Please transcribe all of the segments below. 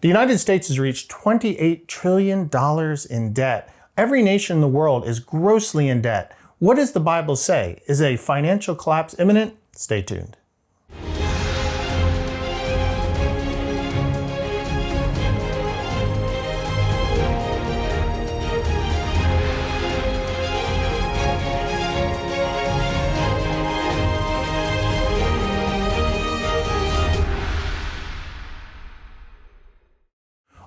The United States has reached $28 trillion in debt. Every nation in the world is grossly in debt. What does the Bible say? Is a financial collapse imminent? Stay tuned.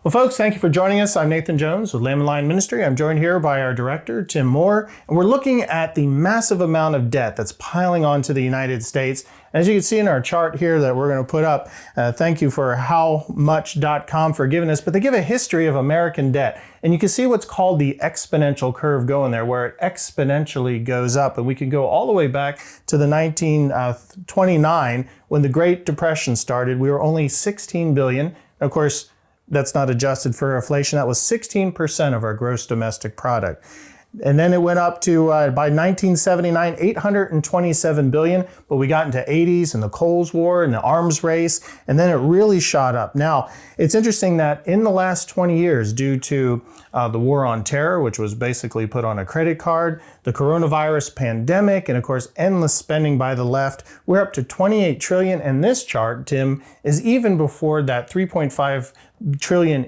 Well, folks, thank you for joining us. I'm Nathan Jones with Lamb Lion Ministry. I'm joined here by our director, Tim Moore, and we're looking at the massive amount of debt that's piling onto the United States. As you can see in our chart here that we're going to put up, thank you for howmuch.com for giving us, but they give a history of American debt. And you can see what's called the exponential curve going there, where it exponentially goes up. And we can go all the way back to the 1929 when the Great Depression started. We were only 16 billion. Of course, that's not adjusted for inflation. That was 16% of our gross domestic product. And then it went up to, by 1979, 827 billion, but we got into 80s and the Cold War and the arms race, and then it really shot up. Now, it's interesting that in the last 20 years, due to the war on terror, which was basically put on a credit card, the coronavirus pandemic, and of course, endless spending by the left, we're up to 28 trillion. And this chart, Tim, is even before that $3.5 trillion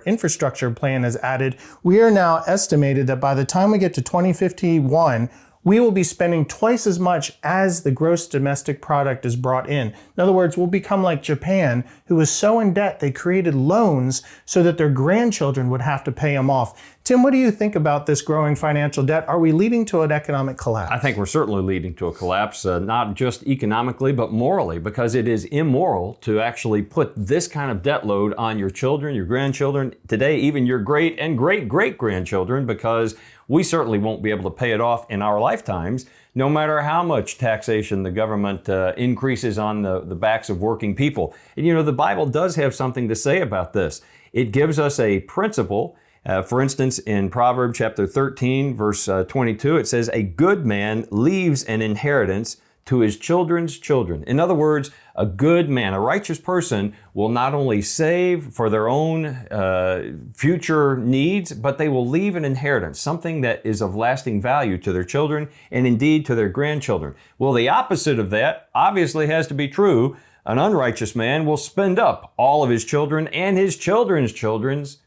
infrastructure plan is added. We are now estimated that by the time we get to 2051, we will be spending twice as much as the gross domestic product is brought in. In other words, we'll become like Japan, who was so in debt they created loans so that their grandchildren would have to pay them off. Tim, what do you think about this growing financial debt? Are we leading to an economic collapse? I think we're certainly leading to a collapse, not just economically, but morally, because it is immoral to actually put this kind of debt load on your children, your grandchildren, today even your great and great-great-grandchildren, because we certainly won't be able to pay it off in our lifetimes, no matter how much taxation the government increases on the backs of working people. And you know, the Bible does have something to say about this. It gives us a principle. For instance, in Proverbs chapter 13, verse 22, it says, "A good man leaves an inheritance to his children's children." In other words, a good man, a righteous person, will not only save for their own future needs, but they will leave an inheritance, something that is of lasting value to their children and indeed to their grandchildren. Well, the opposite of that obviously has to be true. An unrighteous man will spend up all of his children and his children's children's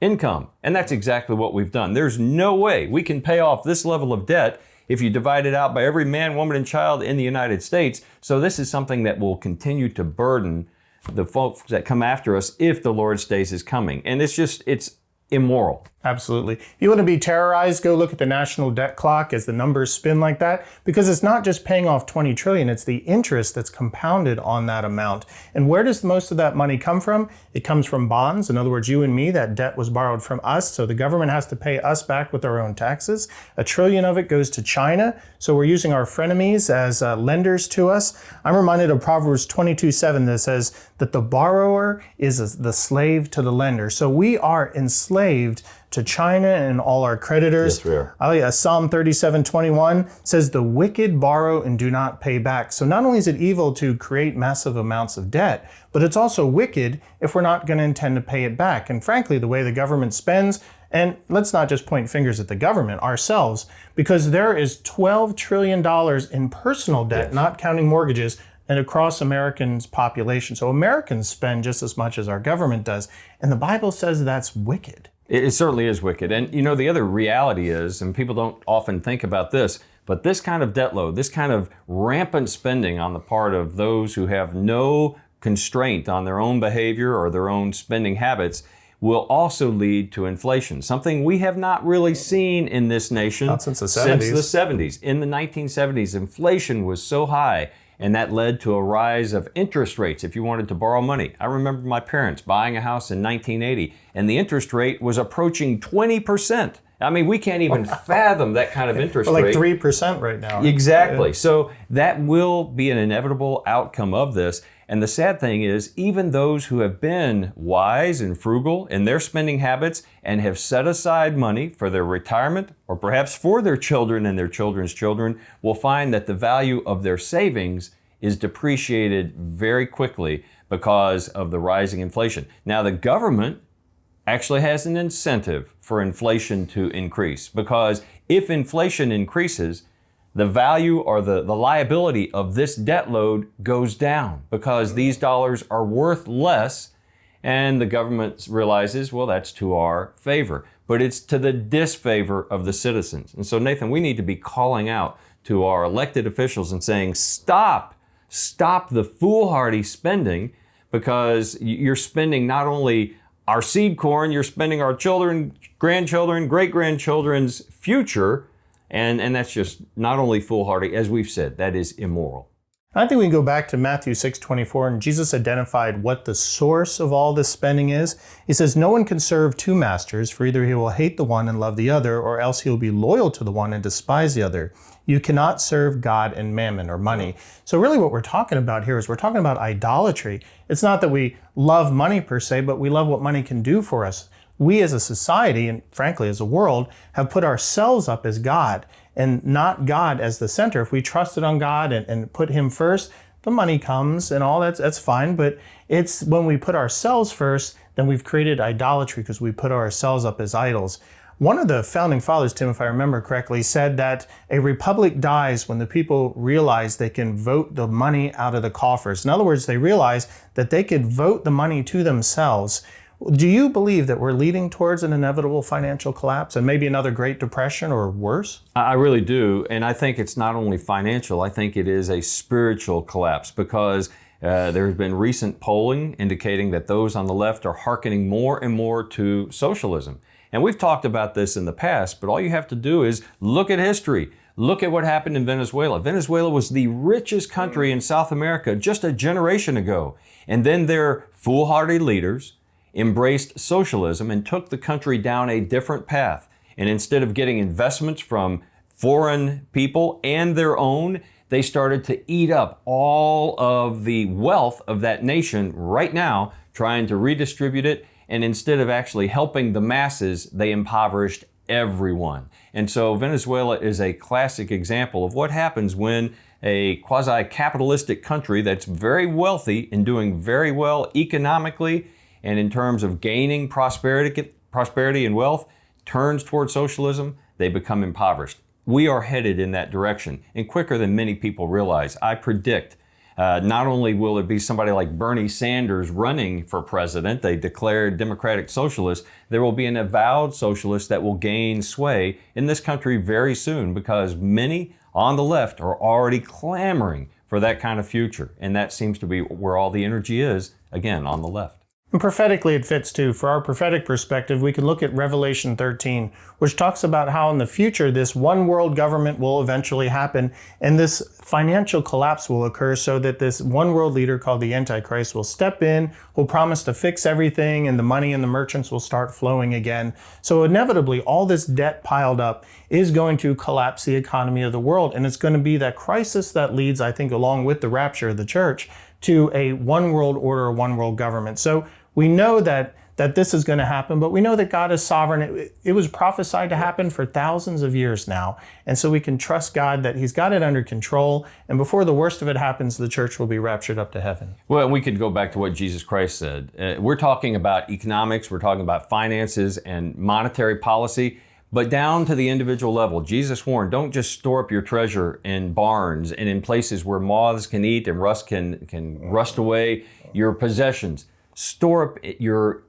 income. And that's exactly what we've done. There's no way we can pay off this level of debt if you divide it out by every man, woman, and child in the United States. So this is something that will continue to burden the folks that come after us if the Lord's days is coming. And it's immoral. Absolutely. If you want to be terrorized, go look at the national debt clock as the numbers spin like that, because it's not just paying off 20 trillion, it's the interest that's compounded on that amount. And where does most of that money come from? It comes from bonds. In other words, you and me, that debt was borrowed from us, so the government has to pay us back with our own taxes. $1 trillion of it goes to China, so we're using our frenemies as lenders to us. I'm reminded of Proverbs 22:7 that says that the borrower is the slave to the lender. So we are enslaved to China and all our creditors. Yes, we are. Psalm 37:21 says, "The wicked borrow and do not pay back." So not only is it evil to create massive amounts of debt, but it's also wicked if we're not going to intend to pay it back. And frankly, the way the government spends, and let's not just point fingers at the government, ourselves, because there is $12 trillion in personal debt, yes, not counting mortgages, and across Americans' population. So Americans spend just as much as our government does. And the Bible says that's wicked. It certainly is wicked. And you know, the other reality is, and people don't often think about this, but this kind of debt load, this kind of rampant spending on the part of those who have no constraint on their own behavior or their own spending habits will also lead to inflation, something we have not really seen in this nation not since the 70s. Since the 70s. In the 1970s, inflation was so high, and that led to a rise of interest rates if you wanted to borrow money. I remember my parents buying a house in 1980, and the interest rate was approaching 20%. I mean, we can't even fathom that kind of interest like rate. 3% right now. Exactly. Yeah. So that will be an inevitable outcome of this. And the sad thing is, even those who have been wise and frugal in their spending habits and have set aside money for their retirement or perhaps for their children and their children's children will find that the value of their savings is depreciated very quickly because of the rising inflation. Now, the government actually has an incentive for inflation to increase, because if inflation increases, the value or the liability of this debt load goes down, because these dollars are worth less, and the government realizes, well, that's to our favor. But it's to the disfavor of the citizens. And so, Nathan, we need to be calling out to our elected officials and saying, stop the foolhardy spending, because you're spending not only our seed corn, you're spending our children, grandchildren, great-grandchildren's future, and that's just not only foolhardy, as we've said, that is immoral. I think we can go back to Matthew 6:24, and Jesus identified what the source of all this spending is. He says, no one can serve two masters, for either he will hate the one and love the other, or else he will be loyal to the one and despise the other. You cannot serve God and mammon, or money. So really what we're talking about here is we're talking about idolatry. It's not that we love money per se, but we love what money can do for us. We as a society, and frankly as a world, have put ourselves up as God and not God as the center. If we trusted on God and put Him first, the money comes and all that's fine. But it's when we put ourselves first, then we've created idolatry, because we put ourselves up as idols. One of the founding fathers, Tim, if I remember correctly, said that a republic dies when the people realize they can vote the money out of the coffers. In other words, they realize that they could vote the money to themselves. Do you believe that we're leading towards an inevitable financial collapse and maybe another Great Depression or worse? I really do. And I think it's not only financial, I think it is a spiritual collapse, because there has been recent polling indicating that those on the left are hearkening more and more to socialism. And we've talked about this in the past, but all you have to do is look at history. Look at what happened in Venezuela. Venezuela was the richest country in South America just a generation ago. And then their foolhardy leaders embraced socialism and took the country down a different path. And instead of getting investments from foreign people and their own, they started to eat up all of the wealth of that nation right now, trying to redistribute it. And instead of actually helping the masses, they impoverished everyone. And so Venezuela is a classic example of what happens when a quasi-capitalistic country that's very wealthy and doing very well economically and in terms of gaining prosperity and wealth, turns towards socialism, they become impoverished. We are headed in that direction, and quicker than many people realize. I predict not only will it be somebody like Bernie Sanders running for president, a declared democratic socialist, there will be an avowed socialist that will gain sway in this country very soon, because many on the left are already clamoring for that kind of future. And that seems to be where all the energy is, again, on the left. And prophetically it fits too. For our prophetic perspective, we can look at Revelation 13, which talks about how in the future this one world government will eventually happen, and this financial collapse will occur, so that this one world leader called the Antichrist will step in, will promise to fix everything, and the money and the merchants will start flowing again. So inevitably, all this debt piled up is going to collapse the economy of the world, and it's going to be that crisis that leads, I think, along with the rapture of the church, to a one world order, one world government. So we know that this is going to happen, but we know that God is sovereign. It was prophesied to happen for thousands of years now. And so we can trust God that He's got it under control. And before the worst of it happens, the church will be raptured up to heaven. Well, we could go back to what Jesus Christ said. We're talking about economics, we're talking about finances and monetary policy, but down to the individual level. Jesus warned, don't just store up your treasure in barns and in places where moths can eat and rust can rust away your possessions. Store up your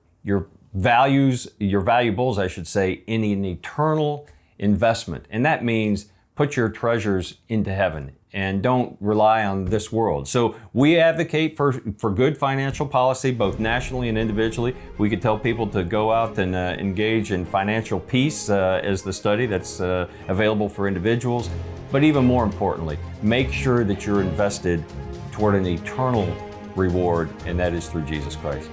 valuables, I should say, in an eternal investment. And that means put your treasures into heaven and don't rely on this world. So we advocate for good financial policy, both nationally and individually. We could tell people to go out and engage in financial peace as the study that's available for individuals. But even more importantly, make sure that you're invested toward an eternal reward, and that is through Jesus Christ.